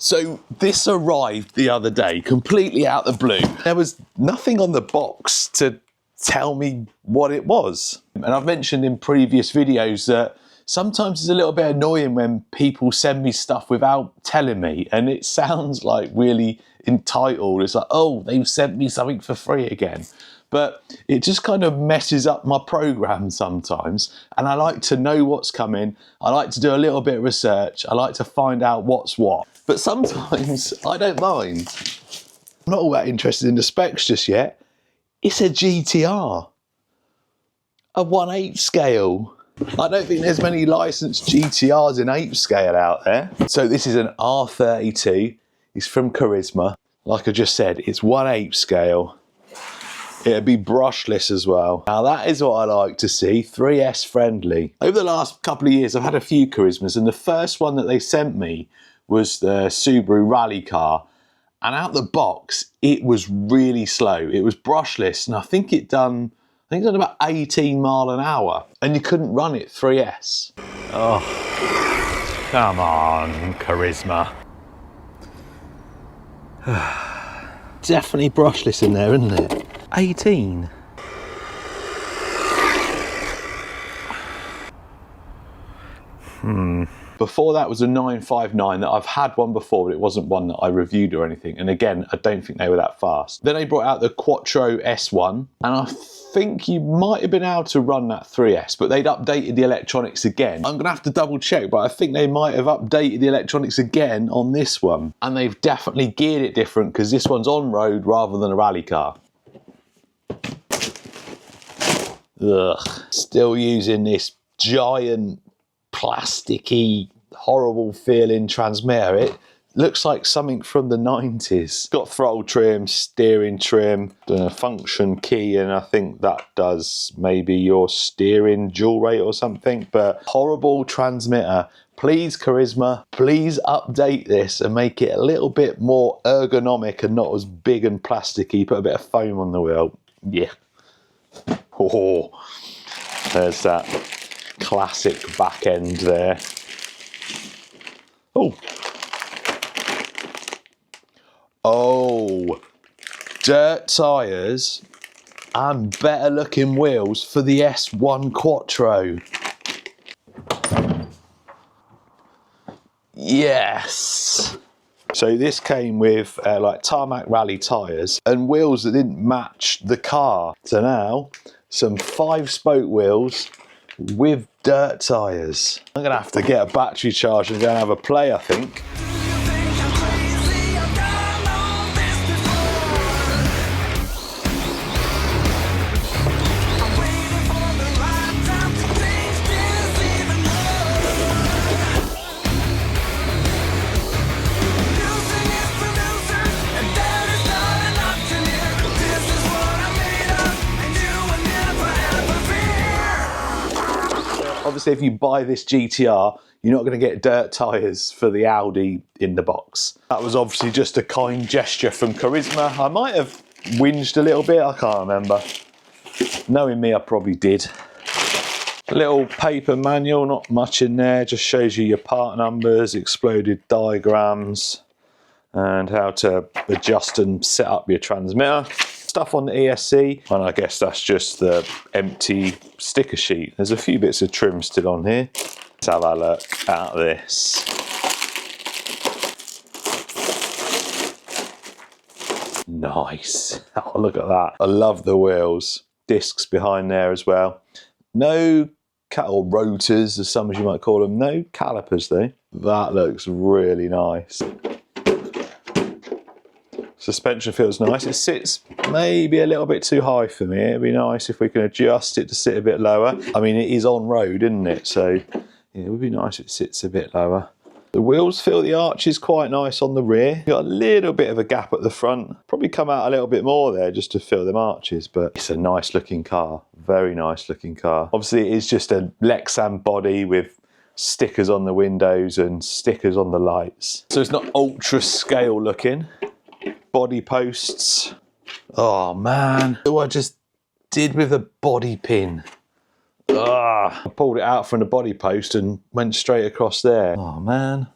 So this arrived the other day, completely out of the blue. There was nothing on the box to tell me what it was. And I've mentioned in previous videos that sometimes it's a little bit annoying when people send me stuff without telling me, and it sounds like really entitled. It's like, oh, they've sent me something for free again. But it just kind of messes up my program sometimes, and I like to know what's coming. I like to do a little bit of research. I like to find out what's what. But sometimes I don't mind. I'm not all that interested in the specs just yet. It's a GTR, a 1/8 scale. I don't think there's many licensed GTRs in 8 scale out there. So this is an R32. It's from Carisma. Like I just said, it's 1/8 scale. It'd be brushless as well. Now that is what I like to see, 3S friendly. Over the last couple of years, I've had a few Carismas, and the first one that they sent me was the Subaru rally car. And out the box, it was really slow. It was brushless, and I think it done about 18 mile an hour, and you couldn't run it 3S. Oh, come on, Carisma. Definitely brushless in there, isn't it? 18. Before that was a 959 that I've had one before, but it wasn't one that I reviewed or anything. And again, I don't think they were that fast. Then they brought out the Quattro S1, and I think you might have been able to run that 3S, but they'd updated the electronics again. I'm gonna have to double check, but I think they might have updated the electronics again on this one. And they've definitely geared it different, because this one's on road rather than a rally car. Ugh, still using this giant plasticky, horrible feeling transmitter. It looks like something from the 90s. Got throttle trim, steering trim, the function key, and I think that does maybe your steering dual rate or something, but horrible transmitter. Please, Carisma, please update this and make it a little bit more ergonomic and not as big and plasticky. Put a bit of foam on the wheel. Yeah. Oh, there's that classic back end there. Oh. Oh, dirt tyres and better looking wheels for the S1 Quattro. Yes. So this came with like tarmac rally tyres and wheels that didn't match the car. So now some 5-spoke wheels with dirt tyres. I'm gonna have to get a battery charge and go and have a play, I think. Obviously, if you buy this GTR, you're not going to get dirt tyres for the Audi in the box. That was obviously just a kind gesture from Carisma. I might have whinged a little bit, I can't remember. Knowing me, I probably did. A little paper manual, not much in there, just shows you your part numbers, exploded diagrams, and how to adjust and set up your transmitter. Stuff on the ESC, and I guess that's just the empty sticker sheet. There's a few bits of trim still on here. Let's have a look at this. Nice. Oh, look at that. I love the wheels. Discs behind there as well. No or rotors, as some as you might call them. No calipers though. That looks really nice. Suspension feels nice. It sits maybe a little bit too high for me. It'd be nice if we can adjust it to sit a bit lower. I mean, it is on road, isn't it? So yeah, it would be nice if it sits a bit lower. The wheels feel the arches quite nice on the rear. Got a little bit of a gap at the front. Probably come out a little bit more there just to fill them arches, but it's a nice looking car. Very nice looking car. Obviously it is just a Lexan body with stickers on the windows and stickers on the lights. So it's not ultra scale looking. Body posts. Oh man, what I just did with a body pin. I pulled it out from the body post and went straight across there. Oh man.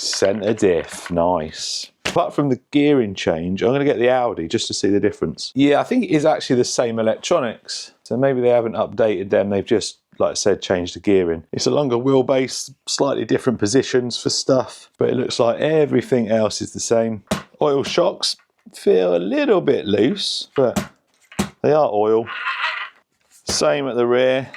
Centre diff, nice. Apart from the gearing change, I'm going to get the Audi just to see the difference. Yeah, I think it is actually the same electronics. So maybe they haven't updated them, they've just, like I said, changed the gearing. It's a longer wheelbase, slightly different positions for stuff, but it looks like everything else is the same. Oil shocks feel a little bit loose, but they are oil. Same at the rear.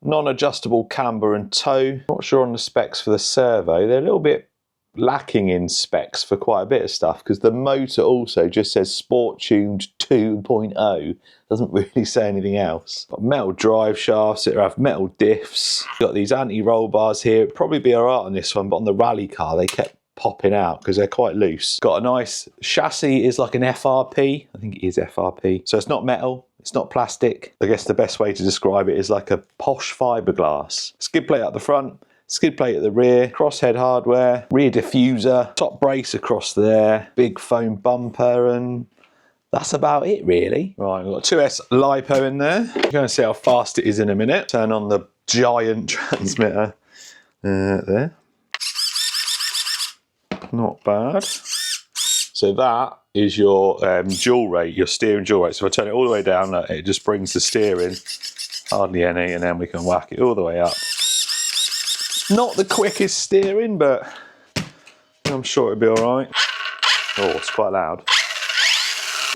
Non-adjustable camber and toe. Not sure on the specs for the servo. They're a little bit lacking in specs for quite a bit of stuff because the motor also just says sport tuned 2.0. Doesn't really say anything else. Got metal drive shafts that have metal diffs. Got these anti-roll bars here. It'd probably be alright on this one, but on the rally car they kept popping out because they're quite loose. Got a nice chassis, is like an FRP. I think it is FRP. So it's not metal. It's not plastic. I guess the best way to describe it is like a posh fiberglass. Skid plate up the front, skid plate at the rear, crosshead hardware, rear diffuser, top brace across there, big foam bumper, and that's about it really. Right, we've got 2S LiPo in there. We're going to see how fast it is in a minute. Turn on the giant transmitter there. Not bad. So that is your dual rate, your steering dual rate. So if I turn it all the way down, it just brings the steering, hardly any, and then we can whack it all the way up. Not the quickest steering, but I'm sure it'll be all right. Oh, it's quite loud.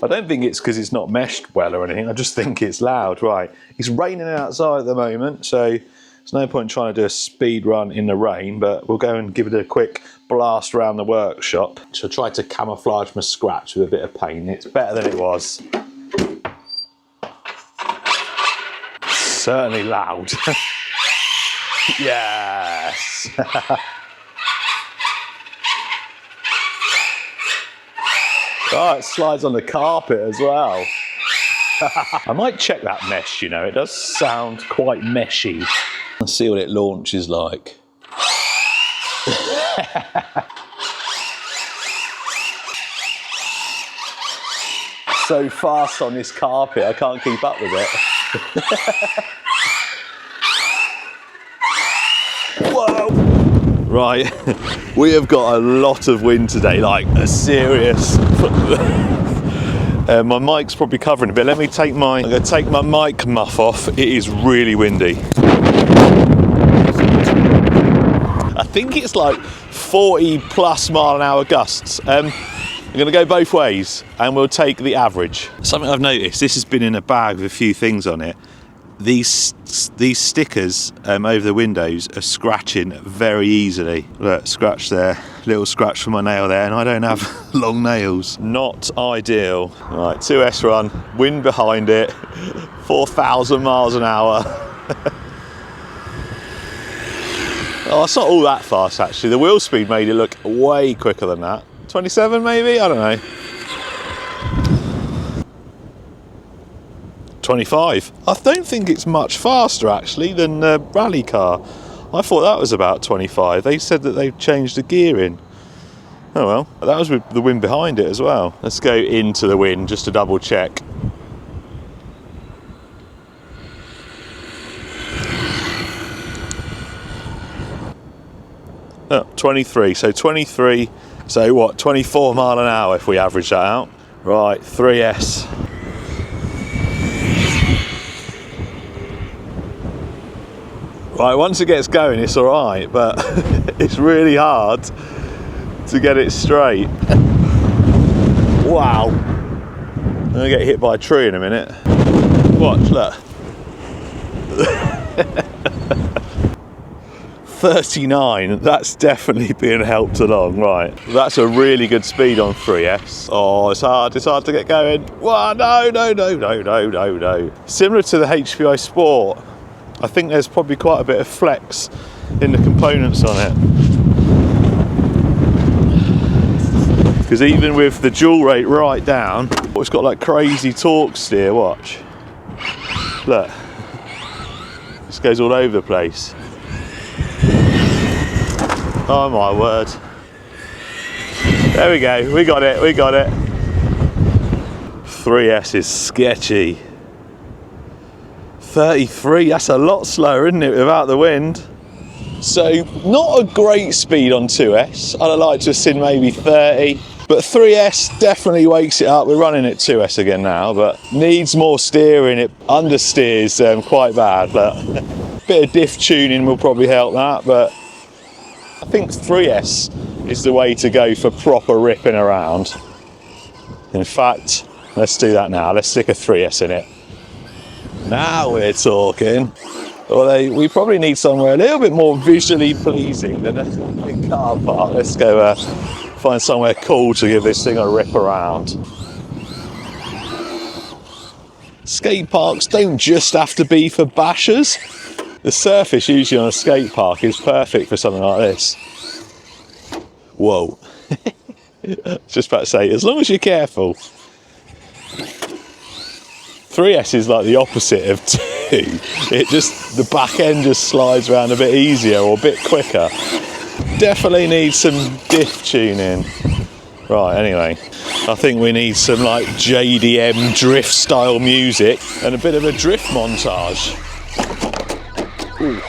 I don't think it's because it's not meshed well or anything. I just think it's loud. Right, it's raining outside at the moment, so there's no point trying to do a speed run in the rain, but we'll go and give it a quick blast around the workshop. So I tried to camouflage my scratch with a bit of paint. It's better than it was. Certainly loud. Yes. Oh, it slides on the carpet as well. I might check that mesh, you know, it does sound quite meshy. Let's see what it launches like. So fast on this carpet, I can't keep up with it. Whoa! Right, we have got a lot of wind today, like a serious. My mic's probably covering a bit. I'm going to take my mic muff off. It is really windy. I think it's like 40+ mph gusts. I'm going to go both ways and we'll take the average. Something I've noticed, this has been in a bag with a few things on it. These stickers over the windows are scratching very easily. Look, scratch there, little scratch from my nail there, and I don't have long nails. Not ideal. Right, 2S run, wind behind it, 4,000 miles an hour. Oh, it's not all that fast actually. The wheel speed made it look way quicker than that. 27 maybe? I don't know. 25. I don't think it's much faster actually than a rally car. I thought that was about 25. They said that they've changed the gearing. Oh well, that was with the wind behind it as well. Let's go into the wind just to double check. Oh, 23, so 23, so what, 24 mile an hour if we average that out. Right, 3S. Right, once it gets going it's alright, but it's really hard to get it straight. Wow. I'm gonna get hit by a tree in a minute. Watch, look. 39, that's definitely being helped along, right. That's a really good speed on 3S. Oh, it's hard to get going. Whoa, no. Similar to the HPI Sport, I think there's probably quite a bit of flex in the components on it. Because even with the dual rate right down, it's got like crazy torque steer, watch. Look, this goes all over the place. Oh my word. There we go, we got it. 3S is sketchy. 33, that's a lot slower, isn't it, without the wind? So not a great speed on 2S. I'd like to have seen maybe 30. But 3S definitely wakes it up. We're running at 2S again now, but needs more steering. It understeers quite bad, but a bit of diff tuning will probably help that. But I think 3S is the way to go for proper ripping around. In fact, let's do that now. Let's stick a 3S in it. Now we're talking. Although we probably need somewhere a little bit more visually pleasing than a car park. Let's go find somewhere cool to give this thing a rip around. Skate parks don't just have to be for bashers. The surface usually on a skate park is perfect for something like this. Whoa. Just about to say, as long as you're careful. 3S is like the opposite of 2. It just, the back end just slides around a bit easier or a bit quicker. Definitely needs some diff tuning. Right, anyway, I think we need some like JDM drift style music and a bit of a drift montage. Ooh.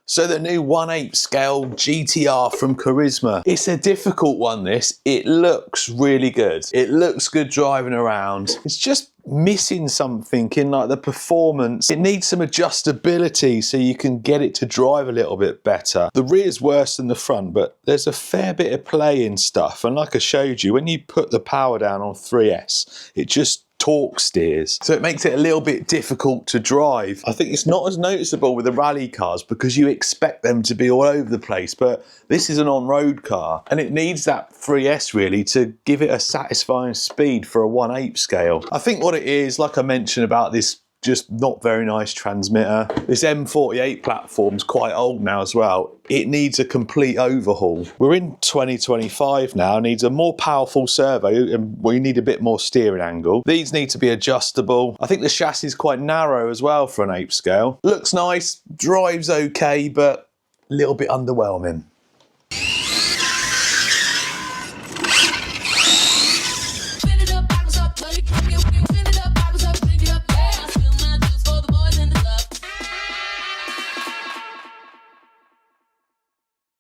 So the new 1/8 scale GTR from Carisma. It's a difficult one, this. It looks really good. It looks good driving around. It's just missing something in like the performance. It needs some adjustability so you can get it to drive a little bit better. The rear's worse than the front, but there's a fair bit of play in stuff. And like I showed you, when you put the power down on 3S, it just torque steers. So it makes it a little bit difficult to drive. I think it's not as noticeable with the rally cars because you expect them to be all over the place, but this is an on-road car and it needs that 3S really to give it a satisfying speed for a 1/8 scale. I think what it is, like I mentioned about this just not very nice transmitter. This M48 platform's quite old now as well. It needs a complete overhaul. We're in 2025 now, needs a more powerful servo and we need a bit more steering angle. These need to be adjustable. I think the chassis is quite narrow as well for an 8 scale. Looks nice, drives okay, but a little bit underwhelming.